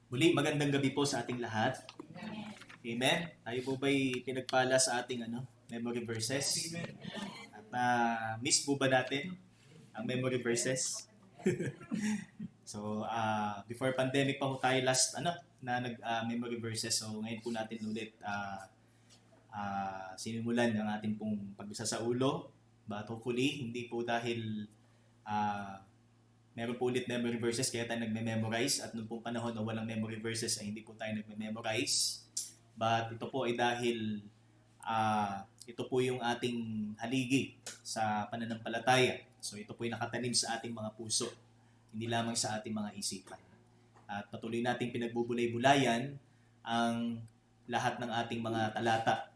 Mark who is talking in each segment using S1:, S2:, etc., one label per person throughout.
S1: Muli, magandang gabi po sa ating lahat. Amen. Tayo po ba'y pinagpala sa ating memory verses? At miss po ba natin ang memory verses? So, before pandemic pa po tayo last na nag-memory verses. So, ngayon po natin ulit sinimulan ang ating pong pagbisa sa ulo. But hopefully, hindi po dahil meron po ulit memory verses kaya tayo nagme-memorize, at noong pong panahon na walang memory verses ay hindi po tayo nagme-memorize. But ito po ay dahil ito po yung ating haligi sa pananampalataya. So ito po ay nakatanim sa ating mga puso, hindi lamang sa ating mga isipan. At patuloy nating pinagbubulay-bulayan ang lahat ng ating mga talata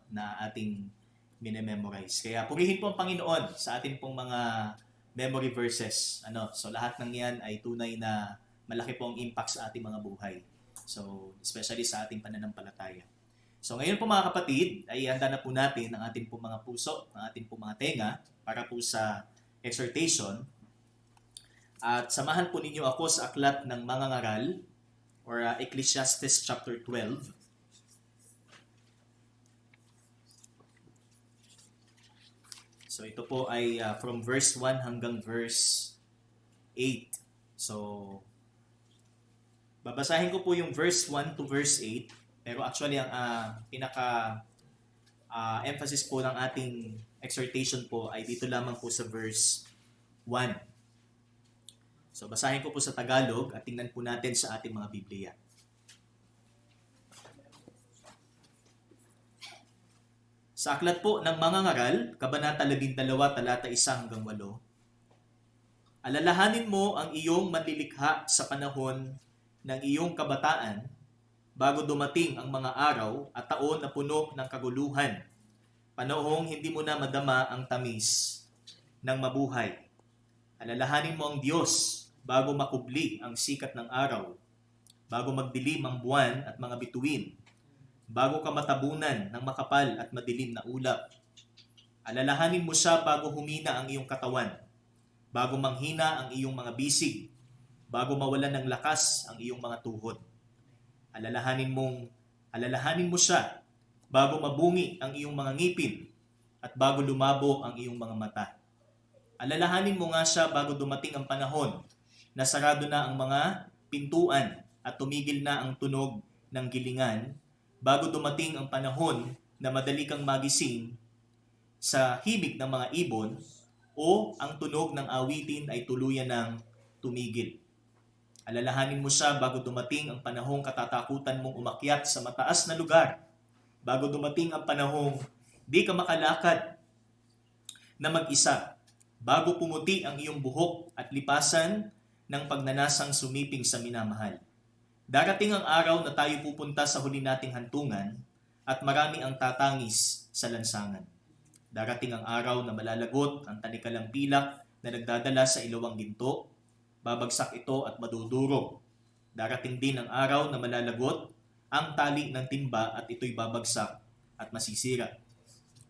S1: na ating minememorize. Kaya purihin po ang Panginoon sa ating pong mga memory verses. So lahat ng yan ay tunay na malaki po ang impact sa ating mga buhay. So especially sa ating pananampalataya. So ngayon po mga kapatid, ay handa na po natin ang ating po mga puso, ang ating po mga tenga para po sa exhortation. At samahan po ninyo ako sa aklat ng mga ngaral or Ecclesiastes chapter 12. So ito po ay from verse 1 hanggang verse 8. So babasahin ko po yung verse 1 to verse 8. Pero actually ang emphasis po ng ating exhortation po ay dito lamang po sa verse 1. So basahin ko po sa Tagalog at tingnan po natin sa ating mga Biblia. Sa aklat po ng mga ngaral, Kabanata 12, talata 1 hanggang 8. Alalahanin mo ang iyong manlilikha sa panahon ng iyong kabataan bago dumating ang mga araw at taon na puno ng kaguluhan, panahong hindi mo na madama ang tamis ng mabuhay. Alalahanin mo ang Diyos bago makubli ang sikat ng araw, bago magdilim ang buwan at mga bituin, bago ka matabunan ng makapal at madilim na ulap. Alalahanin mo siya bago humina ang iyong katawan, bago manghina ang iyong mga bisig, bago mawalan ng lakas ang iyong mga tuhod. Alalahanin mo siya bago mabungi ang iyong mga ngipin at bago lumabo ang iyong mga mata. Alalahanin mo nga siya bago dumating ang panahon na sarado na ang mga pintuan at tumigil na ang tunog ng gilingan, bago dumating ang panahon na madali kang magising sa himig ng mga ibon o ang tunog ng awitin ay tuluyan ng tumigil. Alalahanin mo siya bago dumating ang panahong katatakutan mong umakyat sa mataas na lugar, bago dumating ang panahong di ka makalakad na mag-isa, bago pumuti ang iyong buhok at lipasan ng pagnanasang sumiping sa minamahal. Darating ang araw na tayo pupunta sa huli nating hantungan at marami ang tatangis sa lansangan. Darating ang araw na malalagot ang tanikalang pilak na nagdadala sa ilawang ginto. Babagsak ito at madudurog. Darating din ang araw na malalagot ang tali ng timba at ito'y babagsak at masisira.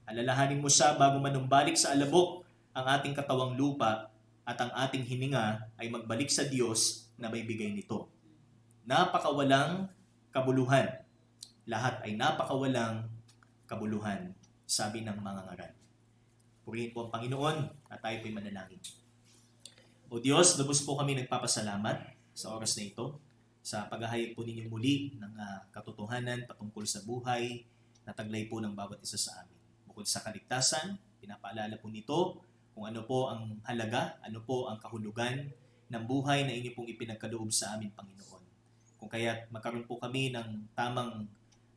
S1: Alalahanin mo siya bago manumbalik sa alabok ang ating katawang lupa at ang ating hininga ay magbalik sa Diyos na may bigay nito. Napakawalang kabuluhan. Lahat ay napakawalang kabuluhan, sabi ng mga ngaral. Purihin po ang Panginoon at tayo po'y manalangin. O Diyos, lubos po kami nagpapasalamat sa oras na ito, sa paghahayag po ninyo muli ng katotohanan patungkol sa buhay na taglay po ng bawat isa sa amin. Bukod sa kaligtasan, pinapaalala po nito kung ano po ang halaga, ano po ang kahulugan ng buhay na inyo pong ipinagkaloob sa amin, Panginoon. Kung kaya't magkaroon po kami ng tamang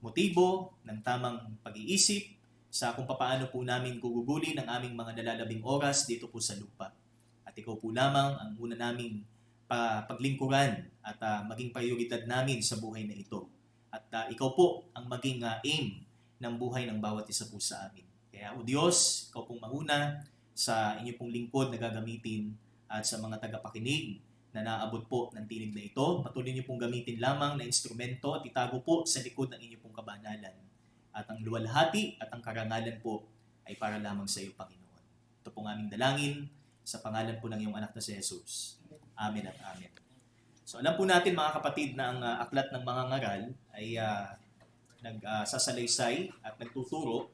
S1: motibo, ng tamang pag-iisip sa kung paano po namin gugugulin ang aming mga nalalabing oras dito po sa lupa. At ikaw po lamang ang una naming paglingkuran at maging prioridad namin sa buhay na ito. At ikaw po ang maging aim ng buhay ng bawat isa po sa amin. Kaya o Diyos, ikaw pong mauna sa inyo pong lingkod na gagamitin at sa mga tagapakinig na naabot po ng tinig na ito. Patuloy niyo pong gamitin lamang na instrumento at itago po sa likod ng inyong pong kabanalan. At ang luwalhati at ang karangalan po ay para lamang sa iyo, Panginoon. Ito pong aming dalangin sa pangalan po ng iyong anak na si Jesus. Amen at amen. So So alam po natin mga kapatid na ang aklat ng mga ngaral ay nagsasalaysay at nagtuturo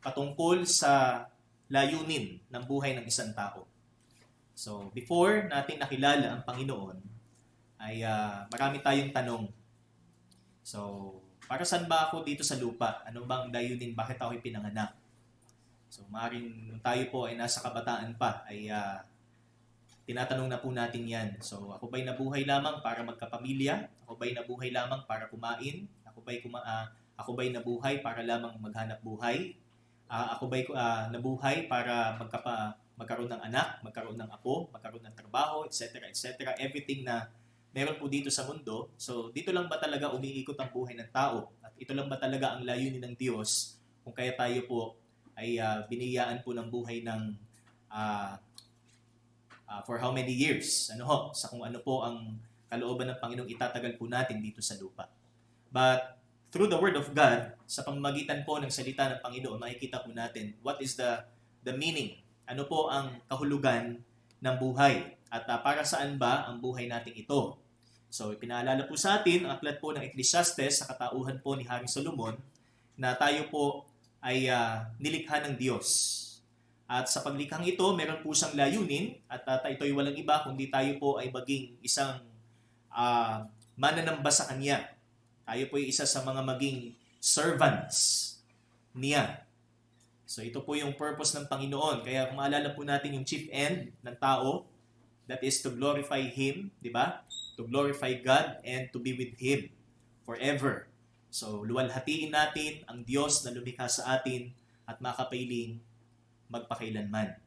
S1: patungkol sa layunin ng buhay ng isang tao. So before natin nakilala ang Panginoon ay marami tayong tanong. So para saan ba ako dito sa lupa? Ano bang layunin? Bakit ako pinanganak? So maaaring tayo po ay nasa kabataan pa ay tinatanong na po natin yan. So, ako ba'y nabuhay lamang para magkapamilya? Ako ba'y nabuhay lamang para kumain? Ako ba'y nabuhay para lamang maghanap buhay? Ako ba'y nabuhay para magkaroon ng anak, magkaroon ng apo, magkaroon ng trabaho, etc., etc. Everything na meron po dito sa mundo. So, dito lang ba talaga umiikot ang buhay ng tao? At ito lang ba talaga ang layunin ng Diyos kung kaya tayo po ay biniyaan po ng buhay ng for how many years? Sa kung ano po ang kalooban ng Panginoong itatagal po natin dito sa lupa. But through the Word of God, sa pamamagitan po ng salita ng Panginoon, makikita po natin what is the meaning. Ano po ang kahulugan ng buhay? At para saan ba ang buhay nating ito? So, pinaalala po sa atin ang aklat po ng Ecclesiastes sa katauhan po ni Haring Solomon na tayo po ay nilikha ng Diyos. At sa paglikhang ito, meron po siyang layunin at ito'y walang iba kundi tayo po ay maging isang mananamba sa Kanya. Tayo po ay isa sa mga maging servants niya. So ito po yung purpose ng Panginoon. Kaya kung maalala po natin yung chief end ng tao, that is to glorify Him, di ba? To glorify God and to be with Him forever. So luwalhatiin natin ang Diyos na lumikha sa atin at makapiling magpakailanman.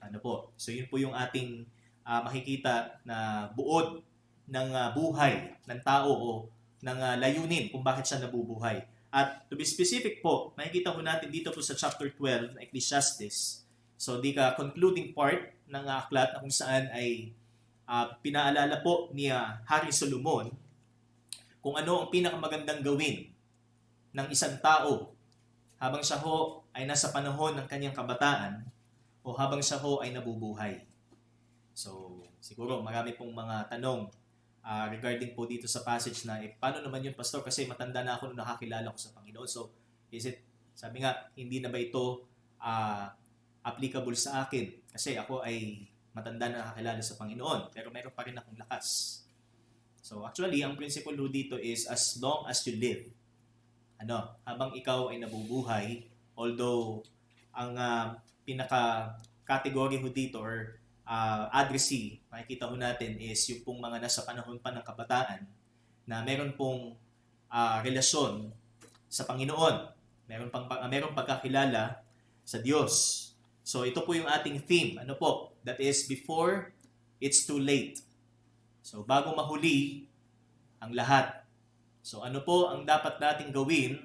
S1: Ano po? So yun po yung ating makikita na buod ng buhay ng tao o ng layunin kung bakit siya nabubuhay. At to be specific po, makikita po natin dito po sa chapter 12 ng Ecclesiastes. So di ka concluding part ng aklat na kung saan ay pinaalala po ni Haring Solomon kung ano ang pinakamagandang gawin ng isang tao habang siya ho ay nasa panahon ng kanyang kabataan o habang siya ho ay nabubuhay. So, siguro marami pong mga tanong regarding po dito sa passage na paano naman yun, Pastor? Kasi matanda na ako nung nakakilala ko sa Panginoon. So, sabi nga, hindi na ba ito applicable sa akin? Kasi ako ay matanda na nakakilala sa Panginoon, pero meron pa rin akong lakas. So, actually, ang principle dito is as long as you live, habang ikaw ay nabubuhay, although ang pinaka-category ho dito or addressee, makikita ho natin is yung pong mga nasa panahon pa ng kabataan na meron pong relasyon sa Panginoon. Meron pagkakilala sa Diyos. So ito po yung ating theme. Ano po? That is before it's too late. So bago mahuli ang lahat. So ano po ang dapat nating gawin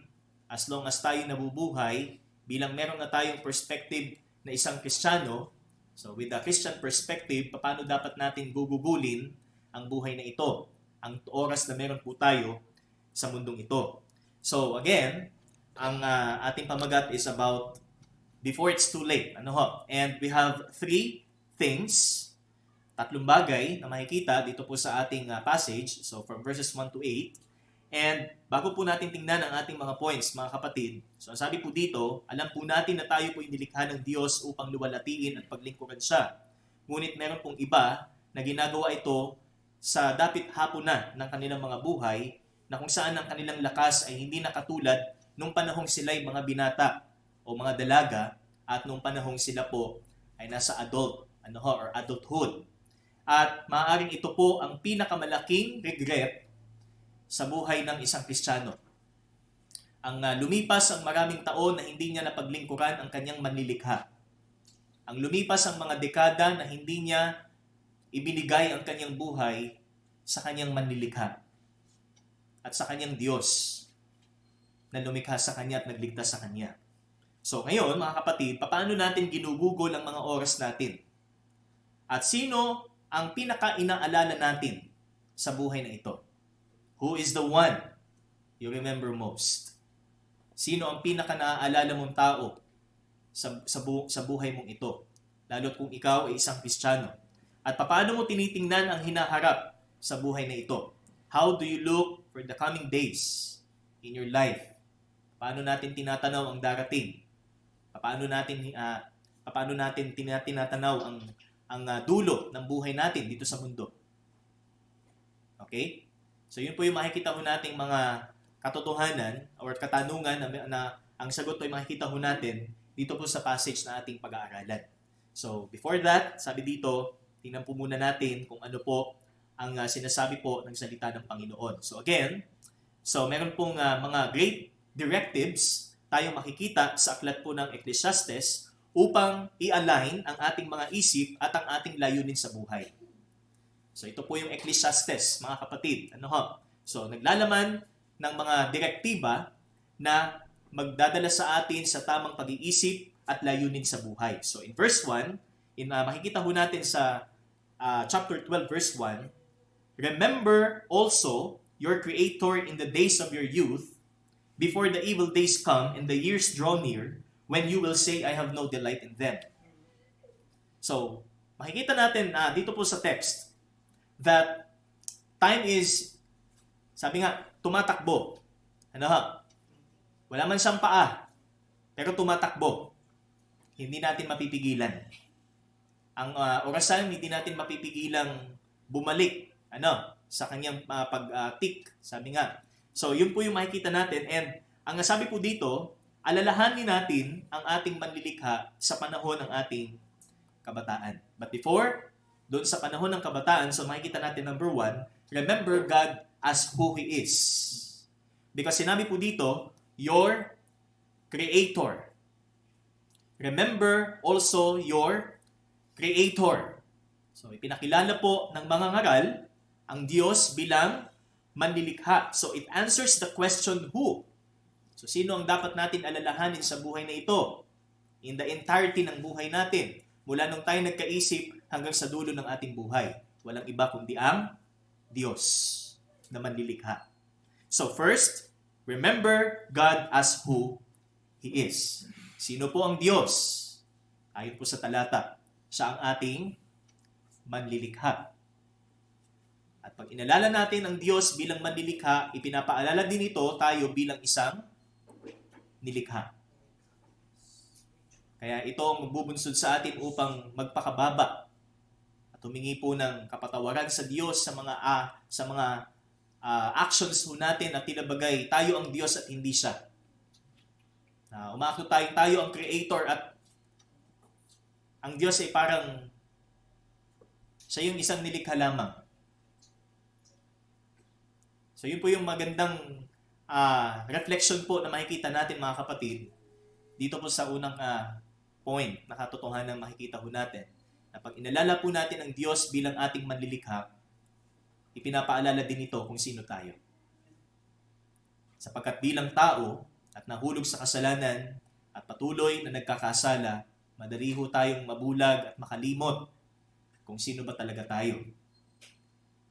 S1: as long as tayo nabubuhay bilang meron na tayong perspective na isang Kristiyano. So with the Christian perspective, paano dapat natin gugugulin ang buhay na ito, ang oras na meron po tayo sa mundong ito. So again, ang ating pamagat is about before it's too late. And we have three things, tatlong bagay na makikita dito po sa ating passage. So from verses 1 to 8. And bago po natin tingnan ang ating mga points, mga kapatid, so ang sabi po dito, alam po natin na tayo po inilikha ng Diyos upang luwalhatiin at paglingkuran siya. Ngunit meron pong iba na ginagawa ito sa dapit hapon na ng kanilang mga buhay na kung saan ang kanilang lakas ay hindi nakatulad nung panahong sila'y mga binata o mga dalaga at nung panahong sila po ay nasa or adulthood. At maaaring ito po ang pinakamalaking regret sa buhay ng isang Kristiyano. Ang lumipas ang maraming taon na hindi niya napaglingkuran ang kanyang manlilikha. Ang lumipas ang mga dekada na hindi niya ibinigay ang kanyang buhay sa kanyang manlilikha at sa kanyang Diyos na lumikha sa kanya at nagligtas sa kanya. So ngayon, mga kapatid, paano natin ginugugol ang mga oras natin? At sino ang pinaka-inaalala natin sa buhay na ito? Who is the one you remember most? Sino ang pinaka-naaalala mong tao sa buhay mong ito? Lalo't kung ikaw ay isang Kristiyano. At paano mo tinitingnan ang hinaharap sa buhay na ito? How do you look for the coming days in your life? Paano natin tinatanaw ang darating? Paano natin tinatanaw ang dulo ng buhay natin dito sa mundo? Okay? So yun po yung makikita ho nating mga katotohanan or katanungan na ang sagot po ay makikita ho natin dito po sa passage na ating pag-aaralan. So before that, sabi dito, tingnan po muna natin kung ano po ang sinasabi po ng salita ng Panginoon. So again, meron pong mga great directives tayong makikita sa aklat po ng Ecclesiastes upang i-align ang ating mga isip at ang ating layunin sa buhay. So ito po yung Ecclesiastes, mga kapatid. So naglalaman ng mga direktiba na magdadala sa atin sa tamang pag-iisip at layunin sa buhay. So in verse 1, makikita ho natin sa chapter 12 verse 1, remember also your Creator in the days of your youth, before the evil days come and the years draw near, when you will say, I have no delight in them. So, makikita natin dito po sa text that time is, sabi nga, tumatakbo. Wala man siyang paa, pero tumatakbo. Hindi natin mapipigilan. Ang orasan, hindi natin mapipigilang bumalik sa kanyang pag-tick, sabi nga. So, yun po yung makikita natin. And ang sabi po dito, alalahanin natin ang ating manlilikha sa panahon ng ating kabataan. But before, doon sa panahon ng kabataan, so makikita natin number 1, remember God as who He is. Because sinabi po dito, your Creator. Remember also your Creator. So, ipinakilala po ng mga ngaral ang Diyos bilang manlilikha. So, it answers the question who. So, sino ang dapat natin alalahanin sa buhay na ito? In the entirety ng buhay natin. Mula nung tayo nagkaisip hanggang sa dulo ng ating buhay. Walang iba kundi ang Diyos na manlilikha. So, first, remember God as who He is. Sino po ang Diyos? Ayon po sa talata, siya ang ating manlilikha. At pag inalala natin ang Diyos bilang manlilikha, ipinapaalala din ito tayo bilang isang nilikha. Kaya ito ang magbubunsod sa atin upang magpakababa at humingi po ng kapatawaran sa Diyos sa mga actions po natin at tinabagay tayo ang Diyos at hindi siya. Umakto tayo ang Creator at ang Diyos ay parang siya yung isang nilikha lamang. So yun po yung magandang reflection po na makikita natin mga kapatid dito po sa unang point na katotohanan makikita po natin na pag inalala po natin ang Diyos bilang ating manlilikha, ipinapaalala din ito kung sino tayo. Sapagkat bilang tao at nahulog sa kasalanan at patuloy na nagkakasala, madali ho tayong mabulag at makalimot kung sino ba talaga tayo.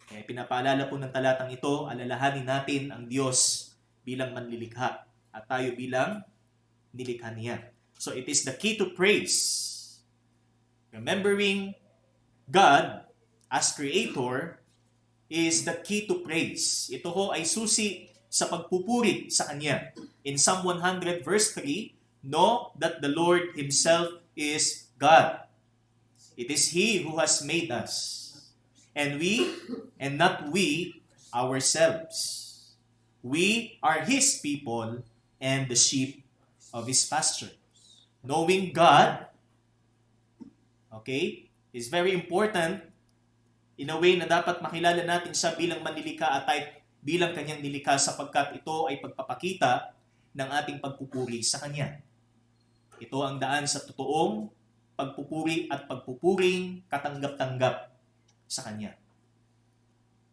S1: Kaya pinapaalala po ng talatang ito, alalahanin natin ang Diyos bilang manlilikha at tayo bilang nilikha niya. So it is the key to praise. Remembering God as Creator is the key to praise. Ito ho ay susi sa pagpupuri sa Kanya. In Psalm 100 verse 3, know that the Lord Himself is God. It is He who has made us. And not we ourselves. We are His people and the sheep of His pasture. Knowing God, is very important in a way na dapat makilala natin siya bilang manlilikha at bilang Kanyang nilikha sapagkat ito ay pagpapakita ng ating pagpupuri sa Kanya. Ito ang daan sa totoong pagpupuri at pagpupuring katanggap-tanggap sa Kanya.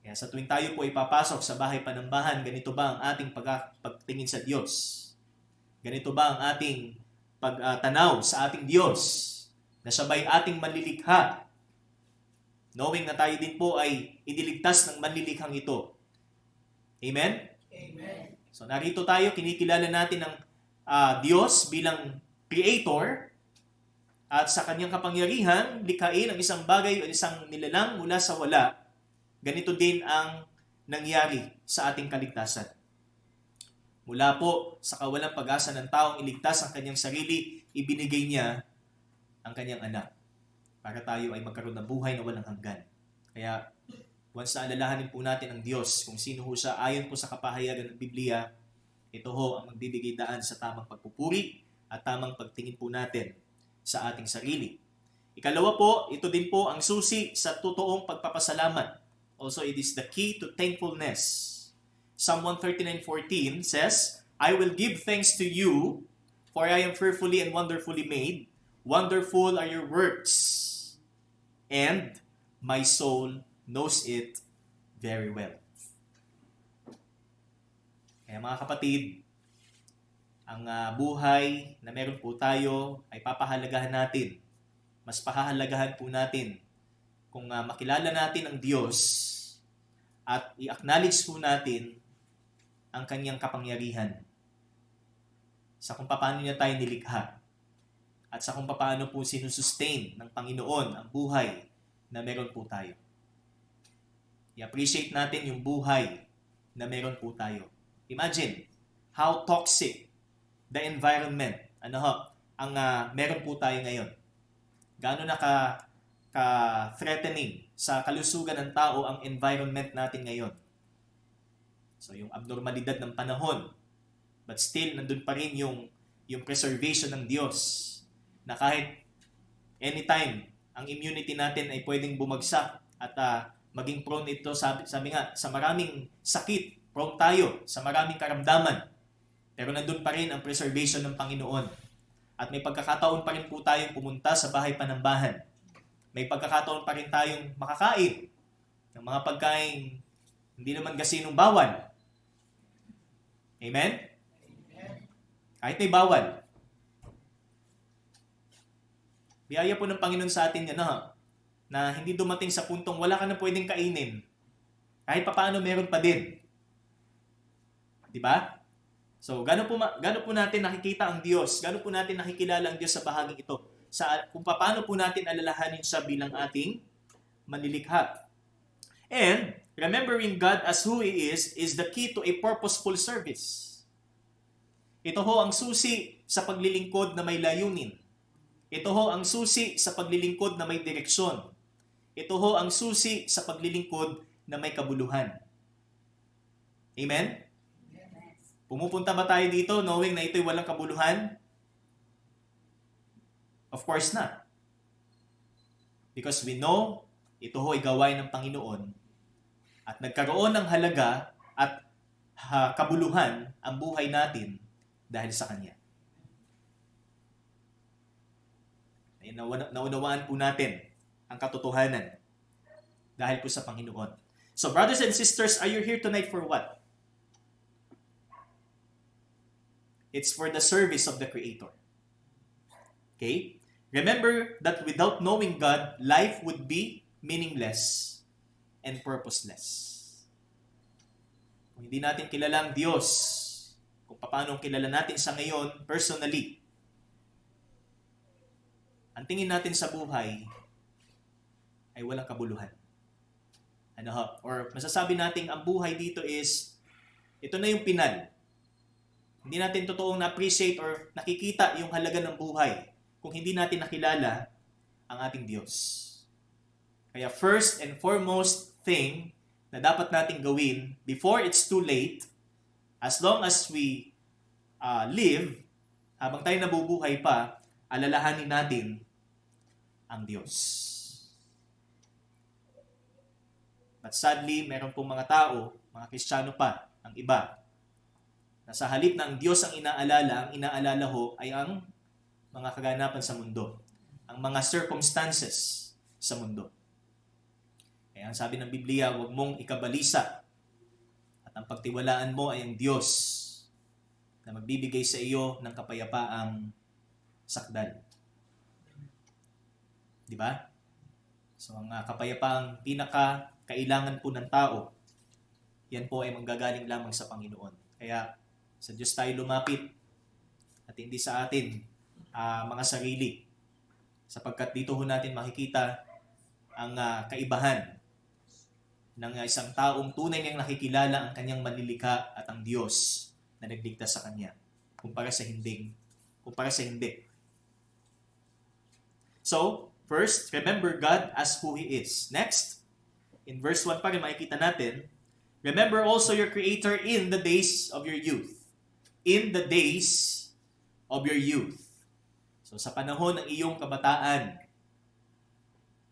S1: Kaya sa tuwing tayo po ipapasok sa bahay panambahan, ganito ba ang ating pagtingin sa Diyos? Ganito ba ang ating pagtanaw sa ating Diyos na sabay ating manlilikha? Knowing na tayo din po ay iniligtas ng manlilikhang ito. Amen?
S2: Amen.
S1: So narito tayo, kinikilala natin ang Diyos bilang Creator at sa Kanyang kapangyarihan, likhain ang isang bagay o isang nilalang mula sa wala ganito din ang nangyari sa ating kaligtasan. Mula po sa kawalang pag-asa ng taong iligtas ang kanyang sarili, ibinigay niya ang kanyang anak para tayo ay magkaroon ng buhay na walang hanggan. Kaya, once na alalahanin po natin ang Diyos, kung sino ho siya, ayon po sa kapahayagan ng Biblia, ito ho ang magbibigay daan sa tamang pagpupuri at tamang pagtingin po natin sa ating sarili. Ikalawa po, ito din po ang susi sa totoong pagpapasalamat. Also, it is the key to thankfulness. Psalm 139:14 says, I will give thanks to you, for I am fearfully and wonderfully made. Wonderful are your works, and my soul knows it very well. Kaya mga kapatid, ang buhay na meron po tayo ay papahalagahan natin. Mas pahahalagahan po natin kung makilala natin ang Diyos at i-acknowledge po natin ang kanyang kapangyarihan sa kung paano niya tayo nilikha at sa kung paano po sinusustain ng Panginoon ang buhay na meron po tayo. I-appreciate natin yung buhay na meron po tayo. Imagine how toxic the environment ang meron po tayo ngayon. Gaano na ka-threatening sa kalusugan ng tao ang environment natin ngayon. So yung abnormalidad ng panahon, but still nandun pa rin yung preservation ng Diyos na kahit anytime ang immunity natin ay pwedeng bumagsak at maging prone ito, sabi nga, sa maraming sakit, prone tayo sa maraming karamdaman. Pero nandun pa rin ang preservation ng Panginoon. At may pagkakataon pa rin po tayong pumunta sa bahay panambahan. May pagkakataon pa rin tayong makakain ng mga pagkain hindi naman gasinong bawal. Amen? Kahit may bawal. Biyaya po ng Panginoon sa atin yan, na hindi dumating sa puntong wala ka na pwedeng kainin. Kahit papaano meron pa din. Diba? So, gano'n po natin nakikita ang Diyos? Gano'n po natin nakikilala ang Diyos sa bahaging ito? Kung paano po natin alalahanin siya bilang ating manilikha. And, remembering God as who He is the key to a purposeful service. Ito ho ang susi sa paglilingkod na may layunin. Ito ho ang susi sa paglilingkod na may direksyon. Ito ho ang susi sa paglilingkod na may kabuluhan. Amen? Pumupunta ba tayo dito knowing na ito'y walang kabuluhan? Of course not. Because we know ito ho ay gawain ng Panginoon at nagkaroon ng halaga at kabuluhan ang buhay natin dahil sa Kanya. Naunawaan po natin ang katotohanan dahil po sa Panginoon. So brothers and sisters, are you here tonight for what? It's for the service of the Creator. Okay? Remember that without knowing God, life would be meaningless and purposeless. Kung hindi natin kilala ang Diyos, kung paano kilala natin sa ngayon personally, ang tingin natin sa buhay ay walang kabuluhan. Or masasabi natin ang buhay dito is, ito na yung pinal. Hindi natin totoong na-appreciate or nakikita yung halaga ng buhay kung hindi natin nakilala ang ating Diyos. Kaya first and foremost thing na dapat nating gawin before it's too late, as long as we live, habang tayo nabubuhay pa, alalahanin natin ang Diyos. But sadly, meron pong mga tao, mga Kristiyano pa, ang iba, na sa halip na ang Diyos ang inaalala ho ay ang mga kaganapan sa mundo. Ang mga circumstances sa mundo. Kaya ang sabi ng Biblia, huwag mong ikabalisa. At ang pagtiwalaan mo ay ang Diyos na magbibigay sa iyo ng kapayapaang sakdal. Di ba? So ang kapayapaang pinaka-kailangan po ng tao, yan po ay manggagaling lamang sa Panginoon. Kaya sa Diyos tayo lumapit at hindi sa atin mga sarili. Sapagkat dito ho natin makikita ang kaibahan ng isang taong tunay niyang nakikilala ang kanyang manlilikha at ang Diyos na nagligtas sa kanya kumpara sa hindi. So, first, remember God as who He is. Next, in verse 1 pa rin makikita natin, remember also your Creator in the days of your youth. In the days of your youth. So, sa panahon ng iyong kabataan.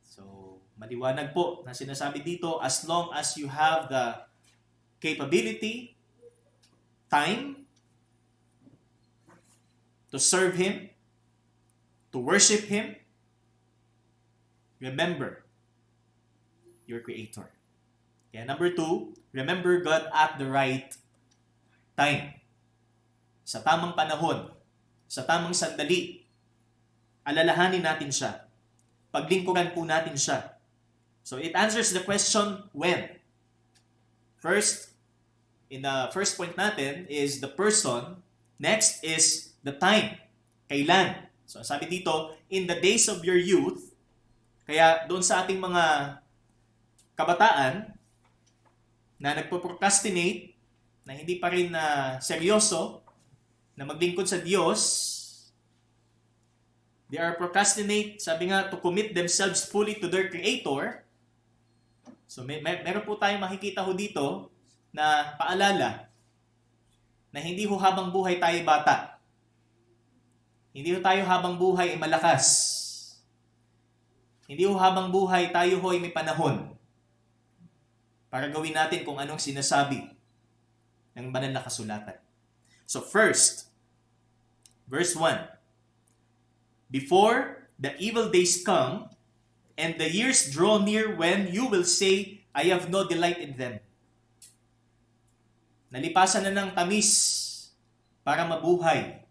S1: So, maliwanag po na sinasabi dito, as long as you have the capability, time, to serve Him, to worship Him, remember your Creator. Kaya number 2, remember God at the right time. Sa tamang panahon, sa tamang sandali, alalahanin natin siya. Paglingkuran po natin siya. So it answers the question, when? First, in the first point natin is the person. Next is the time. Kailan? So sabi dito, in the days of your youth, kaya doon sa ating mga kabataan na nagpo-procrastinate, na hindi pa rin seryoso, na maglingkod sa Diyos, they are procrastinate, sabi nga, to commit themselves fully to their Creator. So meron po tayong makikita ho dito na paalala na hindi ho habang buhay tayo bata. Hindi ho tayo habang buhay ay malakas. Hindi ho habang buhay tayo ho ay may panahon para gawin natin kung anong sinasabi ng banal na kasulatan. So first, verse 1, before the evil days come, and the years draw near when you will say, I have no delight in them. Nalipasan na ng tamis para mabuhay.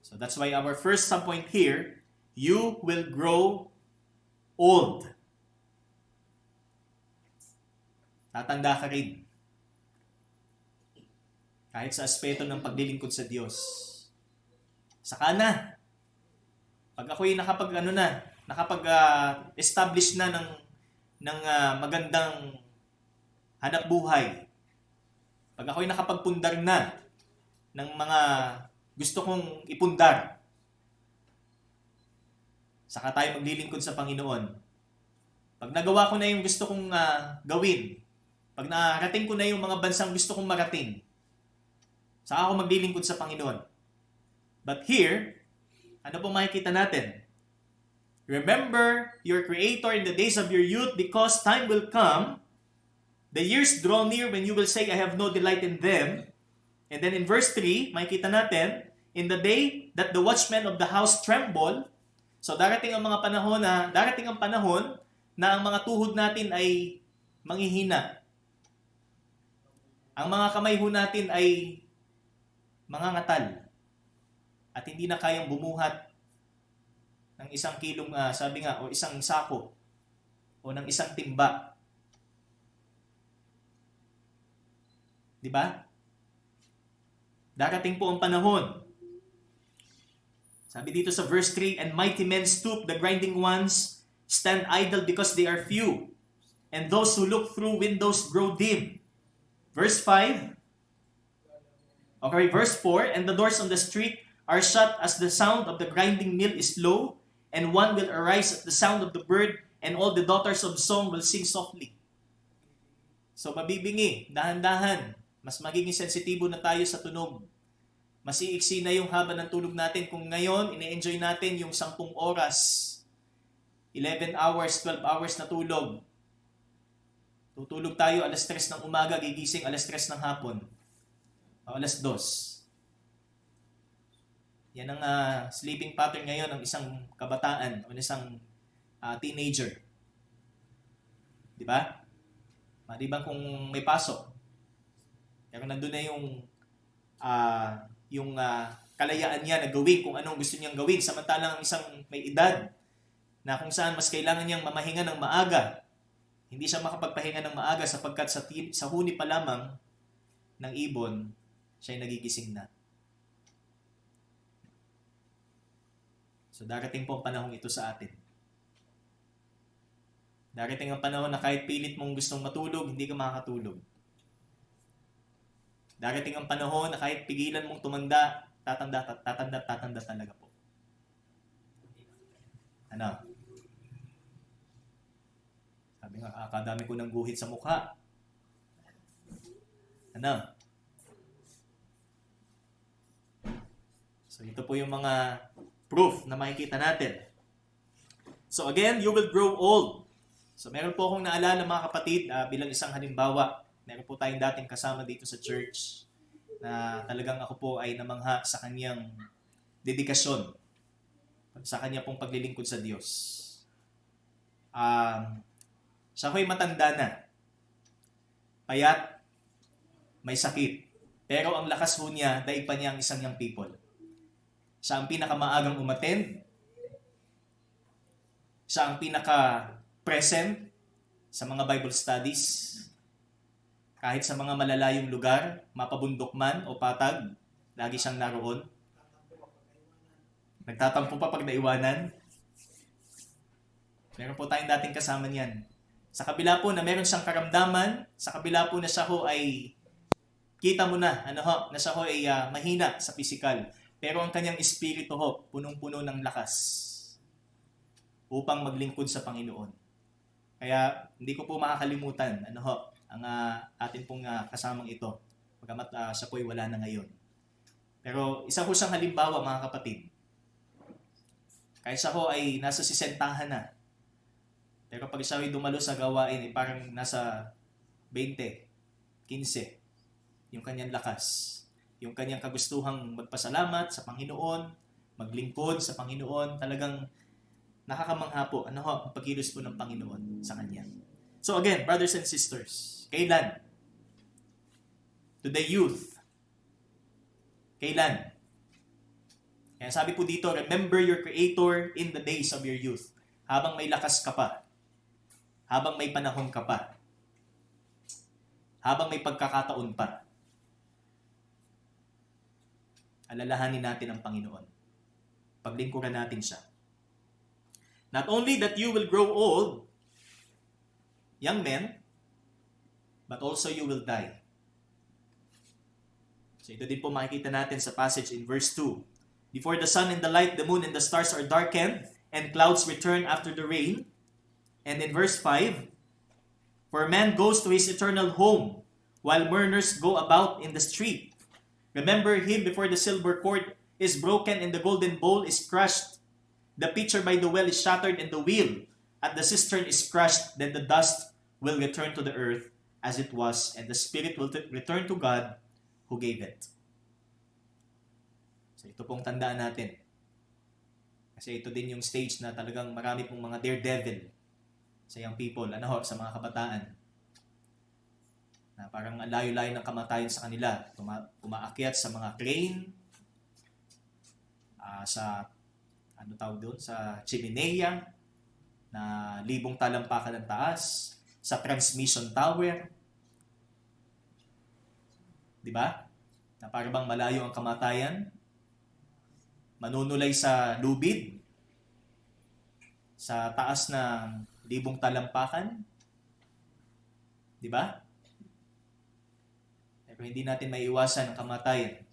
S1: So that's why our first subpoint here, you will grow old. Tatanda ka rin. Kahit sa aspeto ng paglilingkod sa Diyos. Saka na. Pag ako'y nakapag-establish na ng magandang hanap buhay. Pag ako'y nakapagpundar na ng mga gusto kong ipundar, saka tayo maglilingkod sa Panginoon. Pag nagawa ko na yung gusto kong gawin, pag narating ko na yung mga bansang gusto kong marating, saka ako maglilingkod sa Panginoon. But here, ano pong makikita natin? Remember your Creator in the days of your youth, because time will come, the years draw near when you will say, I have no delight in them. And then in verse 3, makikita natin, in the day that the watchmen of the house tremble, so darating ang panahon na ang mga tuhod natin ay manghihina. Ang mga kamay ho natin ay mangangatal at hindi na kayang bumuhat ng 1 kilong, sabi nga, o 1 sako o ng 1 timba. Di ba? Darating po ang panahon. Sabi dito sa verse 3, and mighty men stoop, the grinding ones stand idle because they are few, and those who look through windows grow dim. Verse 5, okay, verse 4, and the doors on the street are shut as the sound of the grinding mill is low, and one will arise at the sound of the bird, and all the daughters of song will sing softly. So mabibingi, dahan-dahan, mas magiging sensitibo na tayo sa tunog. Mas iiksi na yung haba ng tulog natin. Kung ngayon, ine-enjoy natin yung 10 oras, 11 hours, 12 hours na tulog. Tutulog tayo alas 3 ng umaga, gigising alas 3 ng hapon. O alas 2. Yan ang sleeping pattern ngayon ng isang kabataan o isang teenager. Di ba? Maliban kung may pasok. Pero nandun na yung kalayaan niya na gawin kung anong gusto niyang gawin. Samantalang ang isang may edad na kung saan mas kailangan niyang mamahinga ng maaga, hindi siya makapagpahinga ng maaga sapagkat sa huni pa lamang ng ibon, siya'y nagigising na. So darating po ang panahong ito sa atin. Darating ang panahon na kahit pilit mong gustong matulog, hindi ka makakatulog. Darating ang panahon na kahit pigilan mong tumanda, tatanda talaga po. Ano? Sabi nga, kadami ko ng guhit sa mukha. Ano? So ito po yung mga proof na makikita natin. So again, you will grow old. So meron po akong naalala mga kapatid, bilang isang halimbawa. Meron po tayong dating kasama dito sa church na talagang ako po ay namangha sa kanyang dedikasyon, sa kanya pong paglilingkod sa Diyos. Siya ko'y matanda na, payat, may sakit, pero ang lakas ho niya, daig pa niya ang isang young people. Siya ang pinakamaagang umattend, siya ang pinaka-present sa mga Bible studies, kahit sa mga malalayong lugar, mapabundok man o patag, lagi siyang naroon. Nagtatampo pa pag naiwanan. Meron po tayong dating kasama niyan. Sa kabila po na meron siyang karamdaman, sa kabila po na siya ho ay, kita mo na, na siya ho ay mahina sa pisikal. Pero ang kanyang espiritu ho, punong-puno ng lakas upang maglingkod sa Panginoon. Kaya hindi ko po makakalimutan, ang atin pong kasamang ito. Pagamat siya po'y wala na ngayon. Pero isa po siyang halimbawa mga kapatid. Kahit siya po ay nasa 60 na. Pero pag siya ay dumalo sa gawain, parang nasa 20, 15. Yung kanyang lakas. Yung kanyang kagustuhang magpasalamat sa Panginoon, maglingkod sa Panginoon, talagang nakakamangha po ang pagkilos po ng Panginoon sa kanya. So again, brothers and sisters, kailan? To the youth. Kailan? Kaya sabi po dito, remember your Creator in the days of your youth. Habang may lakas ka pa. Habang may panahon ka pa. Habang may pagkakataon pa. Alalahanin natin ang Panginoon. Paglingkuran natin siya. Not only that you will grow old, young men, but also you will die. So ito din po makikita natin sa passage in verse 2. Before the sun and the light, the moon and the stars are darkened, and clouds return after the rain. And in verse 5, for man goes to his eternal home, while mourners go about in the street. Remember him before the silver cord is broken and the golden bowl is crushed. The pitcher by the well is shattered and the wheel at the cistern is crushed. Then the dust will return to the earth as it was, and the spirit will return to God who gave it. So ito pong tandaan natin. Kasi ito din yung stage na talagang marami pong mga daredevil sa young people, sa mga kabataan. Na parang layo-layo ng kamatayan sa kanila. Umaakyat sa mga crane, sa sa chimenea, na libong talampakan ng taas, sa transmission tower. Di ba? Na parang bang malayo ang kamatayan. Manunulay sa lubid, sa taas ng libong talampakan. Di ba? Pero hindi natin maiiwasan ang kamatayan.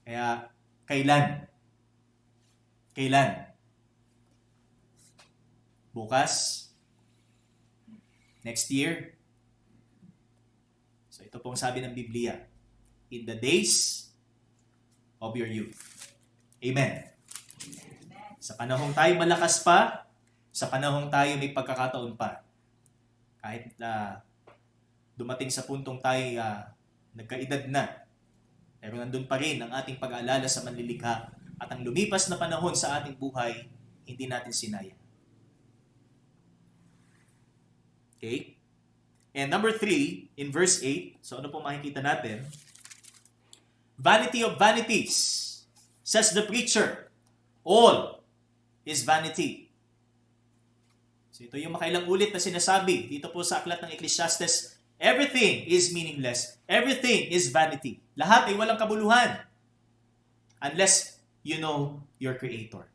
S1: Kaya, kailan? Kailan? Bukas? Next year? So ito pong sabi ng Biblia, in the days of your youth. Amen. Sa panahong tayo malakas pa, sa panahong tayo may pagkakataon pa, kahit dumating sa puntong tayo nagkaedad na, pero nandun pa rin ang ating pag-aalala sa manlilikha at ang lumipas na panahon sa ating buhay, hindi natin sinayang. Okay? And number 3, in verse 8, so ano po makikita natin? Vanity of vanities, says the preacher, all is vanity. So ito yung makailang ulit na sinasabi dito po sa aklat ng Ecclesiastes, everything is meaningless, everything is vanity. Lahat ay walang kabuluhan. Unless you know your Creator.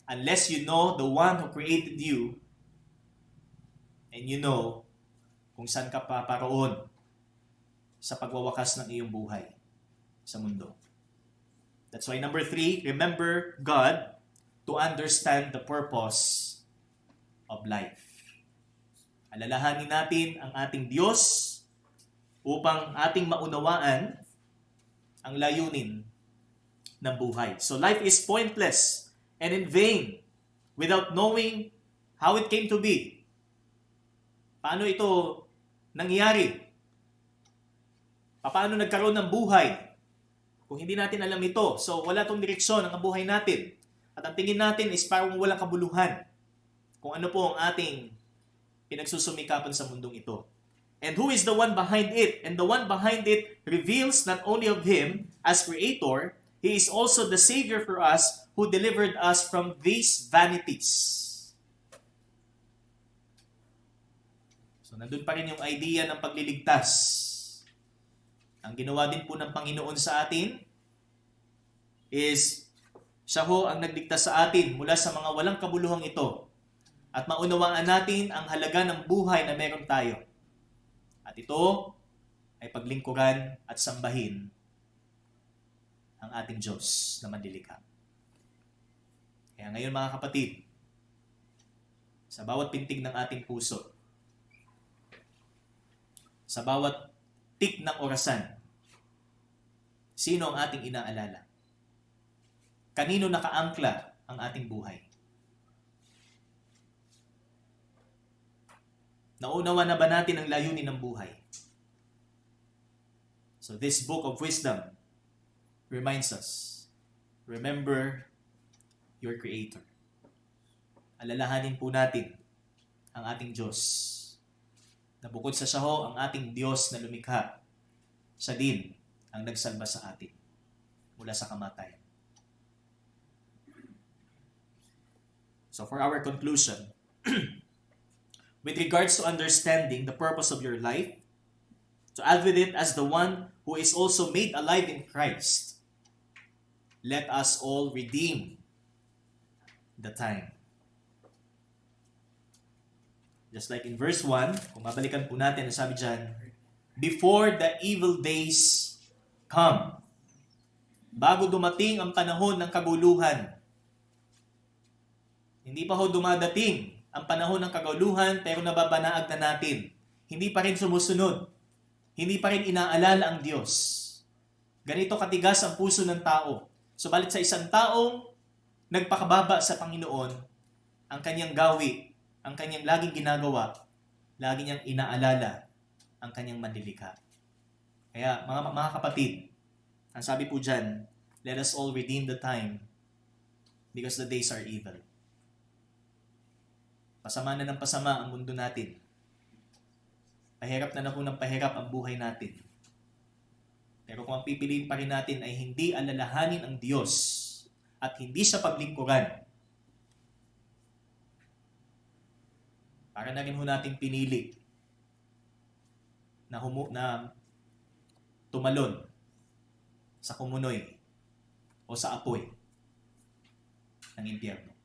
S1: Unless you know the one who created you, And you know kung saan ka paparoon sa pagwawakas ng iyong buhay sa mundo. That's why number 3, remember God to understand the purpose of life. Alalahanin natin ang ating Diyos upang ating maunawaan ang layunin ng buhay. So life is pointless and in vain without knowing how it came to be. Paano ito nangyari? Paano nagkaroon ng buhay? Kung hindi natin alam ito, so wala tong direksyon ang buhay natin. At ang tingin natin is parang walang kabuluhan kung ano po ang ating pinagsusumikapan sa mundong ito. And who is the one behind it? And the one behind it reveals not only of Him as Creator, He is also the Savior for us who delivered us from these vanities. So nandun pa rin yung idea ng pagliligtas. Ang ginawa din po ng Panginoon sa atin is Siya ho ang nagligtas sa atin mula sa mga walang kabuluhang ito at maunawaan natin ang halaga ng buhay na meron tayo. At ito ay paglingkuran at sambahin ang ating Diyos na manlilikha. Kaya ngayon mga kapatid, sa bawat pintig ng ating puso, sa bawat tik ng orasan, sino ang ating inaalala? Kanino nakaangkla ang ating buhay? Naunawa na ba natin ang layunin ng buhay? So this book of wisdom reminds us, remember your Creator. Alalahanin po natin ang ating Diyos na bukod sa Siya ho ang ating Diyos na lumikha, Siya din ang nagsalba sa atin mula sa kamatayan. So for our conclusion, with regards to understanding the purpose of your life, to add with it as the one who is also made alive in Christ, let us all redeem the time. Just like in verse 1, kung mabalikan po natin, sabi dyan, before the evil days come. Bago dumating ang panahon ng kaguluhan. Hindi pa ho dumadating ang panahon ng kaguluhan pero nababanaag na natin. Hindi pa rin sumusunod. Hindi pa rin inaalala ang Diyos. Ganito katigas ang puso ng tao. Subalit sa isang taong nagpakababa sa Panginoon, ang kanyang gawi, ang kanyang laging ginagawa, lagi niyang inaalala ang kanyang manlilikha. Kaya mga kapatid, ang sabi po dyan, let us all redeem the time because the days are evil. Pasama na ng pasama ang mundo natin. Pahirap na po ng pahirap ang buhay natin. Pero kung ang pipiliin pa rin natin ay hindi alalahanin ang Diyos at hindi sa paglingkuran, para na rin ho natin pinili na tumalon sa kumunoy o sa apoy ng impyerno.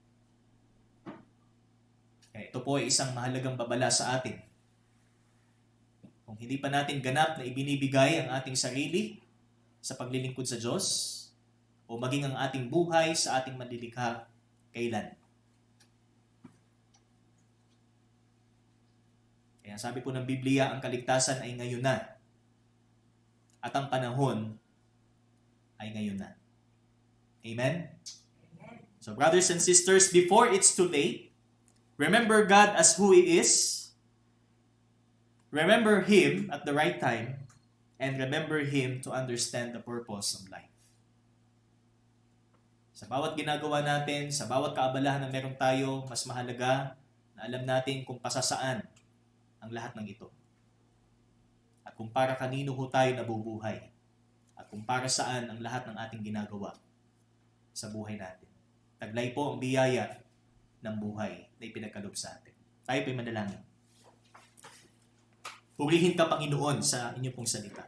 S1: Ito po ay isang mahalagang babala sa atin. Kung hindi pa natin ganap na ibinibigay ang ating sarili sa paglilingkod sa Diyos o maging ang ating buhay sa ating manlilikha, kailan? Kaya sabi po ng Biblia, ang kaligtasan ay ngayon na at ang panahon ay ngayon na. Amen? So brothers and sisters, before it's too late, remember God as who He is. Remember Him at the right time. And remember Him to understand the purpose of life. Sa bawat ginagawa natin, sa bawat kaabalahan na meron tayo, mas mahalaga na alam natin kung pasasaan ang lahat ng ito. At kung para kanino ho tayo nabubuhay. At kung para saan ang lahat ng ating ginagawa sa buhay natin. Taglay po ang biyaya ng buhay na ipinagkaloob sa atin. Tayo po'y manalangin. Purihin ka, Panginoon, sa inyong pong salita.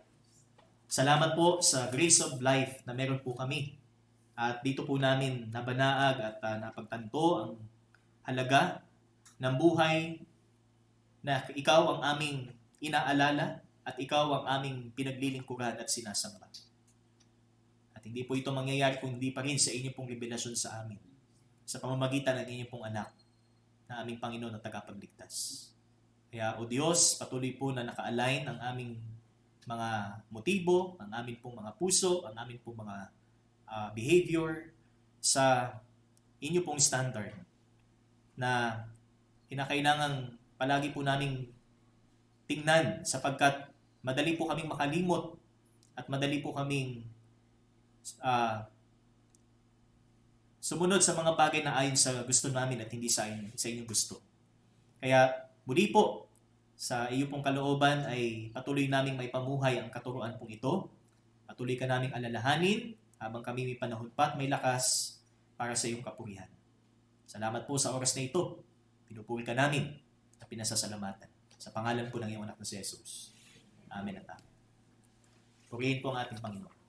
S1: Salamat po sa grace of life na meron po kami. At dito po namin nabanaag at napagtanto ang halaga ng buhay na ikaw ang aming inaalala at ikaw ang aming pinaglilingkuran at sinasamba. At hindi po ito mangyayari kung hindi pa rin sa inyo pong revelasyon sa amin, sa pamamagitan ng inyong pong anak na aming Panginoon at tagapagligtas. Kaya, O Diyos, patuloy po na naka-align ang aming mga motibo, ang aming pong mga puso, ang aming pong mga behavior sa inyo pong standard na kinakailangang palagi po naming tingnan sapagkat madali po kaming makalimot at madali po kaming sumunod sa mga bagay na ayon sa gusto namin at hindi sa inyong gusto. Kaya muli po, sa iyo pong kalooban ay patuloy naming may pamuhay ang katuruan pong ito. Patuloy ka naming alalahanin habang kami may panahon pa at may lakas para sa iyong kapurihan. Salamat po sa oras na ito. Pinupuri ka namin at pinasasalamatan. Sa pangalan po ng iyong anak na si Jesus. Amen at amen. Purihin po ang ating Panginoon.